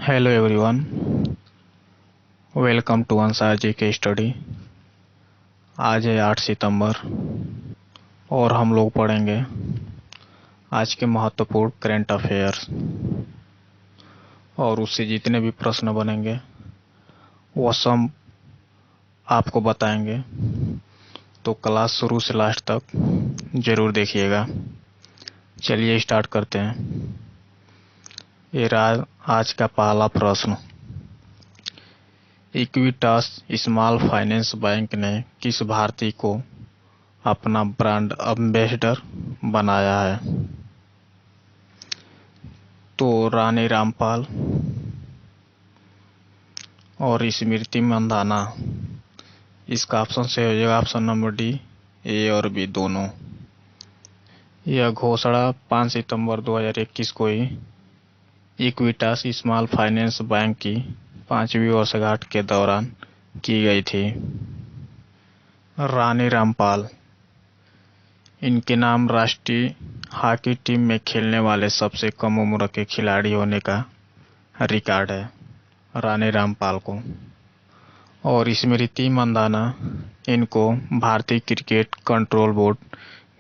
Hello everyone, welcome to Ansar ji के study. आज है 8 सितंबर और हम लोग पढ़ेंगे आज के महत्वपूर्ण करंट अफेयर्स और उससे जितने भी प्रश्न बनेंगे वह सब आपको बताएंगे। तो क्लास शुरू से लास्ट तक जरूर देखिएगा। चलिए स्टार्ट करते हैं। ये आज का पहला प्रश्न। इक्विटास स्मॉल फाइनेंस बैंक ने किस भारतीय को अपना ब्रांड एम्बेसडर बनाया है? तो रानी रामपाल और स्मृति मंदाना। इसका ऑप्शन से हो जाएगा ऑप्शन नंबर डी, ए और बी दोनों। यह घोषणा 5 सितंबर 2021 को ही इक्विटास स्मॉल फाइनेंस बैंक की 5वीं वर्षगांठ के दौरान की गई थी। रानी रामपाल, इनके नाम राष्ट्रीय हॉकी टीम में खेलने वाले सबसे कम उम्र के खिलाड़ी होने का रिकॉर्ड है रानी रामपाल को। और स्मृति मंदाना, इनको भारतीय क्रिकेट कंट्रोल बोर्ड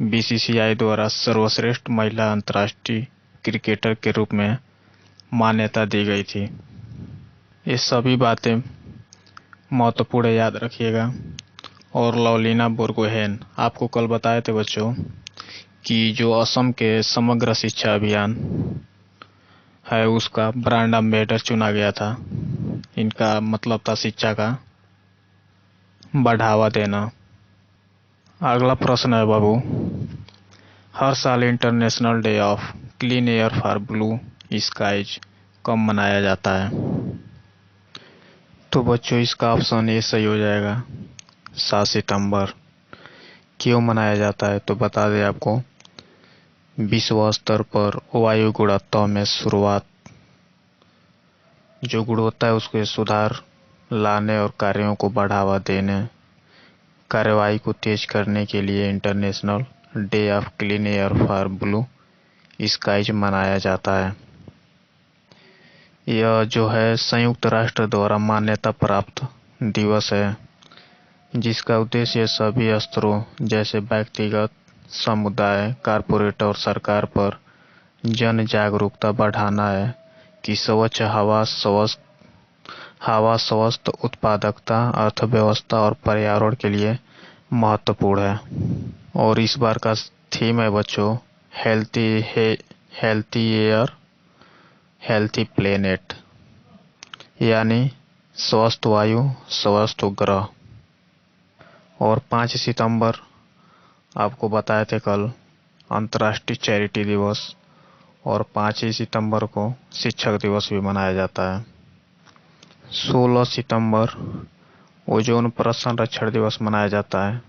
बीसीसीआई द्वारा सर्वश्रेष्ठ महिला अंतर्राष्ट्रीय क्रिकेटर के रूप में मान्यता दी गई थी। ये सभी बातें महत्वपूर्ण याद रखिएगा। और लवलीना बोरगोहेन, आपको कल बताए थे बच्चों कि जो असम के समग्र शिक्षा अभियान है उसका ब्रांड एम्बेसडर चुना गया था। इनका मतलब था शिक्षा का बढ़ावा देना। अगला प्रश्न है बाबू, हर साल international day of clean air for blue skies कब मनाया जाता है? तो बच्चों इसका ऑप्शन ए सही हो जाएगा, 7 सितंबर। क्यों मनाया जाता है तो बता दें आपको। विश्व स्तर पर वायु गुणवत्ता में शुरुआत, जो गुणवत्ता है उसके सुधार लाने और कार्यों को बढ़ावा देने, कार्रवाई को तेज करने के लिए international day of clean air for blue skies मनाया जाता है। यह जो है संयुक्त राष्ट्र द्वारा मान्यता प्राप्त दिवस है, जिसका उद्देश्य सभी स्तरों जैसे व्यक्तिगत, समुदाय, कॉर्पोरेट और सरकार पर जन जागरूकता बढ़ाना है कि स्वच्छ हवा स्वस्थ उत्पादकता, अर्थव्यवस्था और पर्यावरण के लिए महत्वपूर्ण है। और इस बार का थीम है बच्चों हेल्थी एयर हेल्थी प्लेनेट, यानी स्वस्थ वायु स्वस्थ ग्रह। और 5 सितंबर आपको बताए थे कल अंतर्राष्ट्रीय चैरिटी दिवस, और 5 ही सितंबर को शिक्षक दिवस भी मनाया जाता है। 16 सितंबर ओजोन परत संरक्षण दिवस मनाया जाता है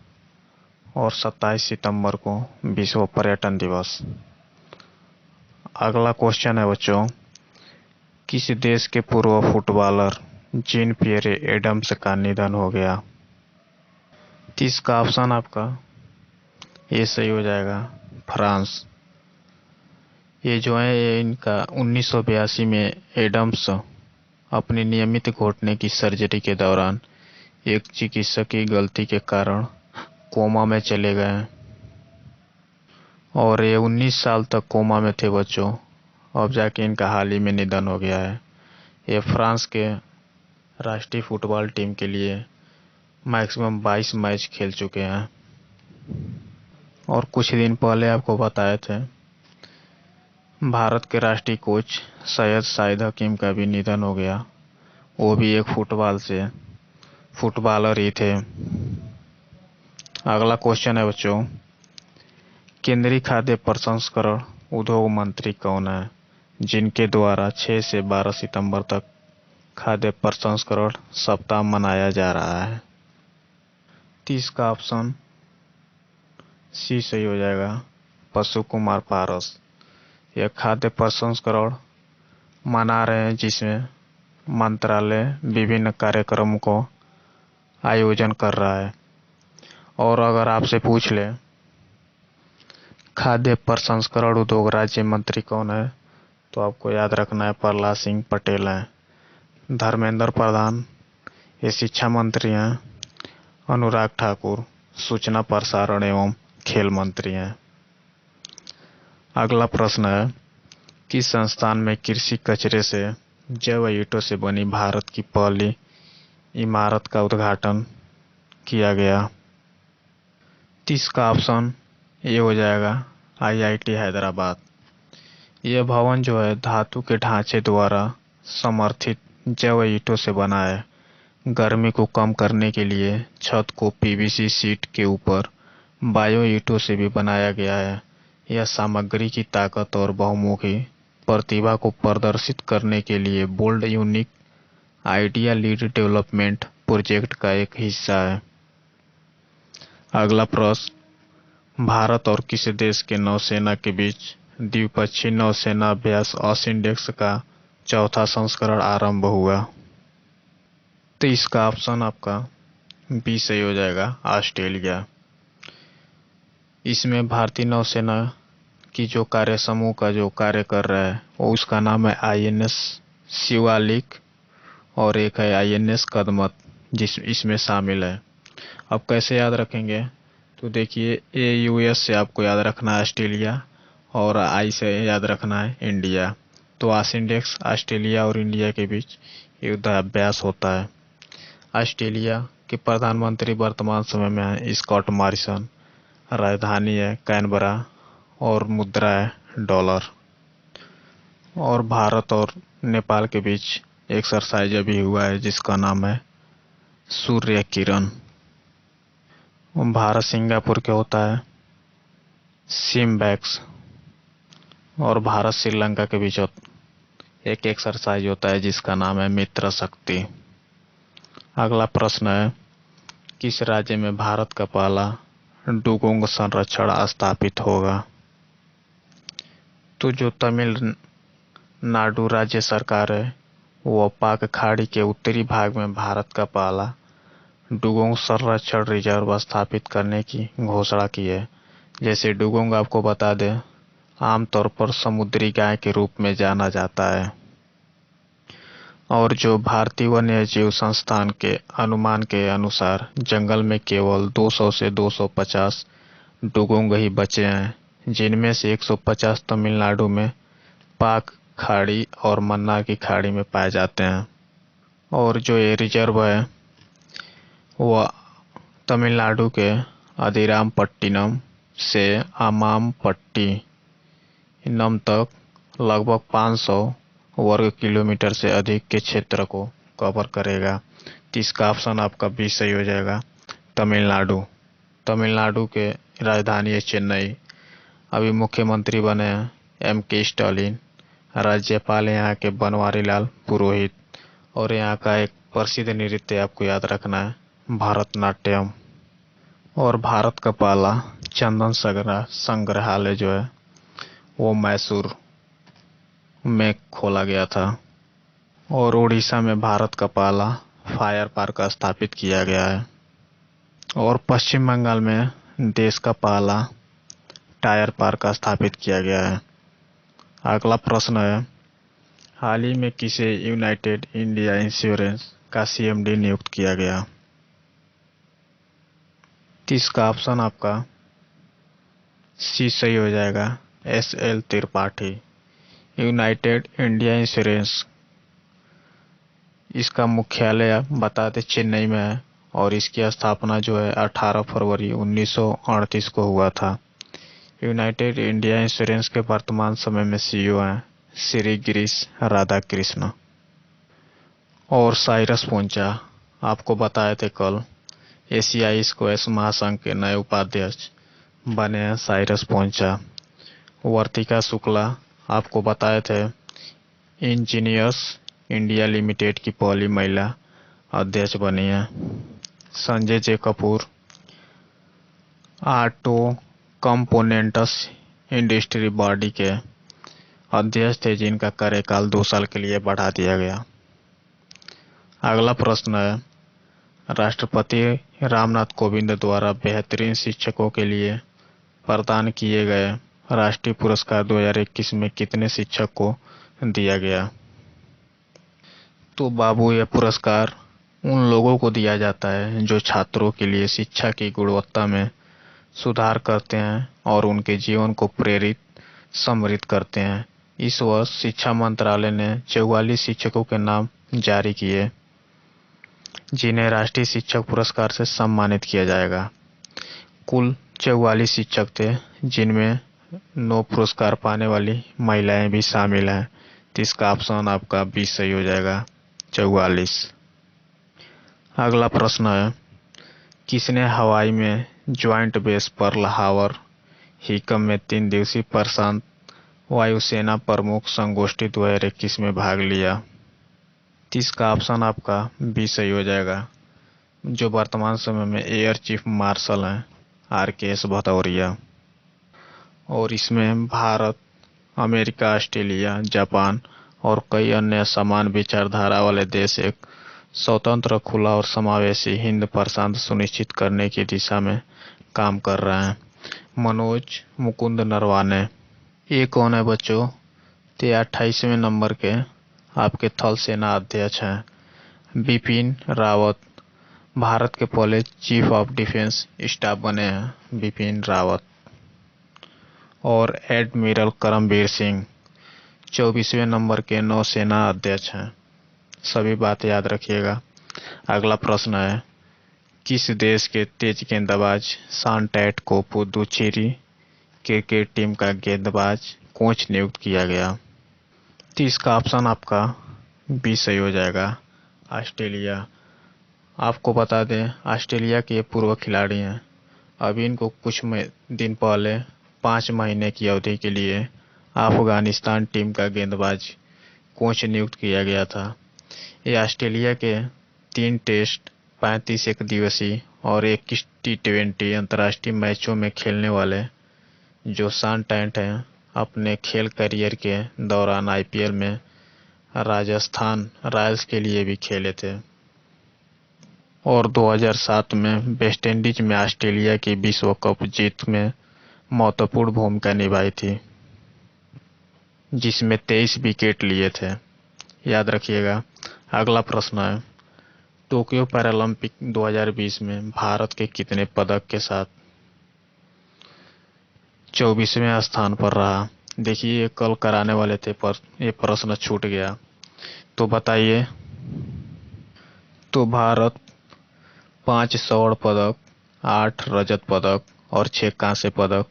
और 27 सितंबर को विश्व पर्यटन दिवस। अगला क्वेश्चन है बच्चों, किस देश के पूर्व फुटबॉलर जीन पियरे एडम्स का निधन हो गया? इसका ऑप्शन आपका ये सही हो जाएगा, फ्रांस। ये जो है ये इनका 1982 में एडम्स अपनी नियमित घुटने की सर्जरी के दौरान एक चिकित्सक की गलती के कारण कोमा में चले गए और ये 19 साल तक कोमा में थे बच्चों। अब जाके इनका हाल ही में निधन हो गया है। ये फ्रांस के राष्ट्रीय फुटबॉल टीम के लिए मैक्सिमम 22 मैच खेल चुके हैं। और कुछ दिन पहले आपको बताए थे भारत के राष्ट्रीय कोच सैयद शाहिद हकीम का भी निधन हो गया। वो भी एक फुटबॉलर ही थे। अगला क्वेश्चन है बच्चों, केंद्रीय खाद्य प्रसंस्करण उद्योग मंत्री कौन है जिनके द्वारा 6 से 12 सितंबर तक खाद्य प्रसंस्करण सप्ताह मनाया जा रहा है? 30 का ऑप्शन सी सही हो जाएगा, पशु कुमार पारस। यह खाद्य प्रसंस्करण मना रहे हैं जिसमें मंत्रालय विभिन्न कार्यक्रमों को आयोजन कर रहा है। और अगर आपसे पूछ ले खाद्य प्रसंस्करण उद्योग राज्य मंत्री कौन है तो आपको याद रखना है प्रहलाद सिंह पटेल हैं। धर्मेंद्र प्रधान ये शिक्षा मंत्री हैं। अनुराग ठाकुर सूचना प्रसारण एवं खेल मंत्री हैं। अगला प्रश्न है, किस संस्थान में कृषि कचरे से जैव ईंटों से बनी भारत की पहली इमारत का उद्घाटन किया गया? तो इसका ऑप्शन ये हो जाएगा IIT हैदराबाद। यह भवन जो है धातु के ढांचे द्वारा समर्थित जैव ईंटों से बना है। गर्मी को कम करने के लिए छत को PVC शीट के ऊपर बायो ईंटों से भी बनाया गया है। यह सामग्री की ताकत और बहुमुखी प्रतिभा को प्रदर्शित करने के लिए bold unique idea lead development project का एक हिस्सा है। अगला प्रश्न, भारत और किस देश के नौसेना के बीच द्विपक्षीय नौसेना अभ्यास ऑसिंडेक्स का चौथा संस्करण आरंभ हुआ? तो इसका ऑप्शन आपका बी सही हो जाएगा, ऑस्ट्रेलिया। इसमें भारतीय नौसेना की जो कार्य समूह का जो कार्य कर रहा है वो उसका नाम है INS शिवालिक और एक है INS कदमत जिस इसमें शामिल है। अब कैसे याद रखेंगे? तो देखिए, AUS से आपको याद रखना है ऑस्ट्रेलिया और I से याद रखना है इंडिया। तो ऑसिंडेक्स ऑस्ट्रेलिया और इंडिया के बीच युद्धाभ्यास होता है। ऑस्ट्रेलिया के प्रधानमंत्री वर्तमान समय में है स्कॉट मॉरिसन। राजधानी है कैनबरा और मुद्रा है डॉलर। और भारत और नेपाल के बीच एक्सरसाइज अभी हुआ है जिसका नाम है सूर्य किरण। भारत सिंगापुर के होता है सिमबैक्स। और भारत श्रीलंका के बीच एक एक्सरसाइज होता है जिसका नाम है मित्र शक्ति। अगला प्रश्न है, किस राज्य में भारत का पहला डुगोंग संरक्षण स्थापित होगा? तो जो तमिलनाडु राज्य सरकार है वो पाक खाड़ी के उत्तरी भाग में भारत का पहला डुगोंग संरक्षण रिजर्व स्थापित करने की घोषणा की है। जैसे डुगोंग आपको बता दें, आमतौर पर समुद्री गाय के रूप में जाना जाता है। और जो भारतीय वन्य जीव संस्थान के अनुमान के अनुसार जंगल में केवल 200 से 250 डुगोंग ही बचे हैं, जिनमें से 150 तमिलनाडु में पाक खाड़ी और मन्नार की खाड़ी में पाए जाते हैं। और जो ये रिजर्व है वह तमिलनाडु के अधिरामपट्टिनम से अमामपट्टिनम तक लगभग 500 वर्ग किलोमीटर से अधिक के क्षेत्र को कवर करेगा। तो इसका ऑप्शन आपका बी सही हो जाएगा, तमिलनाडु। तमिलनाडु के राजधानी है चेन्नई। अभी मुख्यमंत्री बने हैं MK स्टालिन। राज्यपाल यहाँ के बनवारी लाल पुरोहित। और यहाँ का एक प्रसिद्ध नृत्य आपको याद रखना है भरतनाट्यम। और भारत का पहला चंदन संग्रहालय जो है वो मैसूर में खोला गया था। और उड़ीसा में भारत का पहला फायर पार्क स्थापित किया गया है। और पश्चिम बंगाल में देश का पहला टायर पार्क स्थापित किया गया है। अगला प्रश्न है, हाल ही में किसे यूनाइटेड इंडिया इंश्योरेंस का CMD नियुक्त किया गया? तो इसका ऑप्शन आपका सी सही हो जाएगा, SL Tripathi. United India insurance इसका मुख्यालय बता दें चेन्नई में है। और इसकी स्थापना जो है 18 फरवरी 1938 को हुआ था। यूनाइटेड इंडिया इंश्योरेंस के वर्तमान समय में CEO हैं श्री गिरीश राधाकृष्ण। और साइरस पोंचा आपको बताए थे कल, एशियाई स्क्वैश महासंघ के नए उपाध्यक्ष बने हैं साइरस पोंचा। वर्तिका शुक्ला आपको बताए थे इंजीनियर्स इंडिया लिमिटेड की पहली महिला अध्यक्ष बनी है। Sanjay J Kapur auto components industry body के अध्यक्ष थे जिनका कार्यकाल 2 साल के लिए बढ़ा दिया गया। अगला प्रश्न है, राष्ट्रपति रामनाथ कोविंद द्वारा बेहतरीन शिक्षकों के लिए प्रदान किए गए राष्ट्रीय पुरस्कार 2021 में कितने शिक्षक को दिया गया? तो बाबू, यह पुरस्कार उन लोगों को दिया जाता है जो छात्रों के लिए शिक्षा की गुणवत्ता में सुधार करते हैं और उनके जीवन को प्रेरित समृद्ध करते हैं। इस वर्ष शिक्षा मंत्रालय ने 44 शिक्षकों के नाम जारी किए जिन्हें राष्ट्रीय शिक्षक पुरस्कार से सम्मानित किया जाएगा। कुल 44 शिक्षक थे, जिनमें 9 पुरस्कार पाने वाली महिलाएं भी शामिल हैं। तो इसका ऑप्शन आपका 20 सही हो जाएगा, 44। अगला प्रश्न है, किसने हवाई में ज्वाइंट बेस पर्ल हार्बर हिकम में 3 दिवसीय प्रशांत वायुसेना प्रमुख संगोष्ठी 2021 में भाग लिया? इसका ऑप्शन आपका 20 सही हो जाएगा, जो वर्तमान समय में एयर चीफ मार्शल हैं, RKS भदौरिया। और इसमें भारत, अमेरिका, ऑस्ट्रेलिया, जापान और कई अन्य समान विचारधारा वाले देश एक स्वतंत्र, खुला और समावेशी हिंद प्रशांत सुनिश्चित करने की दिशा में काम कर रहे हैं। मनोज मुकुंद नरवाने। ये कौन है बच्चों? ते 28वें नंबर के आपके थल सेना अध्यक्ष हैं। बिपिन रावत भारत के पहले चीफ ऑफ डिफेंस स्टाफ बने हैं, बिपिन रावत। और एडमिरल करमबीर सिंह 24वें नंबर के नौसेना अध्यक्ष हैं। सभी बात याद रखिएगा। अगला प्रश्न है, किस देश के तेज गेंदबाज शान टैट को पुडुचेरी क्रिकेट टीम का गेंदबाज कोच नियुक्त किया गया? तो इसका ऑप्शन आपका 20 सही हो जाएगा, ऑस्ट्रेलिया। आपको बता दें, ऑस्ट्रेलिया के पूर्व खिलाड़ी हैं। अभी इनको कुछ दिन पहले 5 महीने की अवधि के लिए अफगानिस्तान टीम का गेंदबाज कोच नियुक्त किया गया था। ये ऑस्ट्रेलिया के 3 टेस्ट, 35 एक दिवसीय और 21 T20 अंतर्राष्ट्रीय मैचों में खेलने वाले जो शान टैट हैं, अपने खेल करियर के दौरान IPL में राजस्थान रॉयल्स के लिए भी खेले थे और 2007 में वेस्टइंडीज में ऑस्ट्रेलिया की विश्व कप जीत में महत्वपूर्ण भूमिका निभाई थी, जिसमें 23 विकेट लिए थे। याद रखिएगा। अगला प्रश्न है, टोक्यो पैरालंपिक 2020 में भारत के कितने पदक के साथ 24वें स्थान पर रहा? देखिए, ये कल कराने वाले थे पर ये प्रश्न छूट गया, तो बताइए। तो भारत 5 स्वर्ण पदक, 8 रजत पदक और 6 कांस्य पदक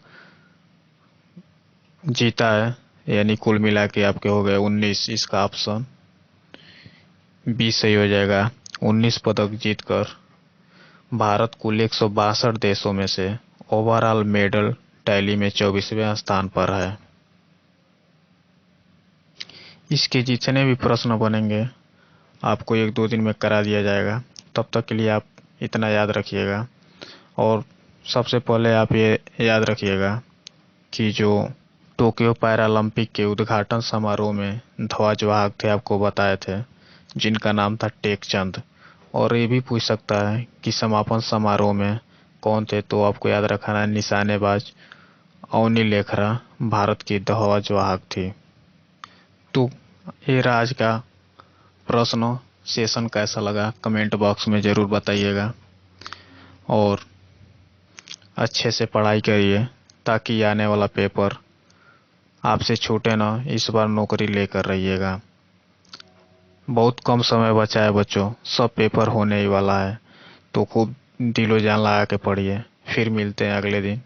जीता है, यानी कुल मिला के आपके हो गए 19। इसका ऑप्शन 20 सही हो जाएगा। 19 पदक जीतकर भारत कुल 162 देशों में से ओवरऑल मेडल टैली में 24वें स्थान पर है। इसके जितने भी प्रश्न बनेंगे आपको 1-2 दिन में करा दिया जाएगा। तब तक के लिए आप इतना याद रखिएगा। और सबसे पहले आप ये याद रखिएगा कि जो टोक्यो पैरालंपिक के उद्घाटन समारोह में ध्वजवाहक थे, आपको बताए थे, जिनका नाम था टेकचंद। और ये भी पूछ सकता है कि समापन समारोह में कौन थे, तो आपको याद रखना है निशानेबाज अवनी लेखरा भारत की ध्वजवाहक थी। तो ये आज का प्रश्न सेशन कैसा लगा कमेंट बॉक्स में ज़रूर बताइएगा और अच्छे से पढ़ाई करिए ताकि आने वाला पेपर आपसे छूटे ना। इस बार नौकरी लेकर रहिएगा। बहुत कम समय बचा है बच्चों, सब पेपर होने ही वाला है, तो खूब दिलो जान लगा के पढ़िए। फिर मिलते हैं अगले दिन।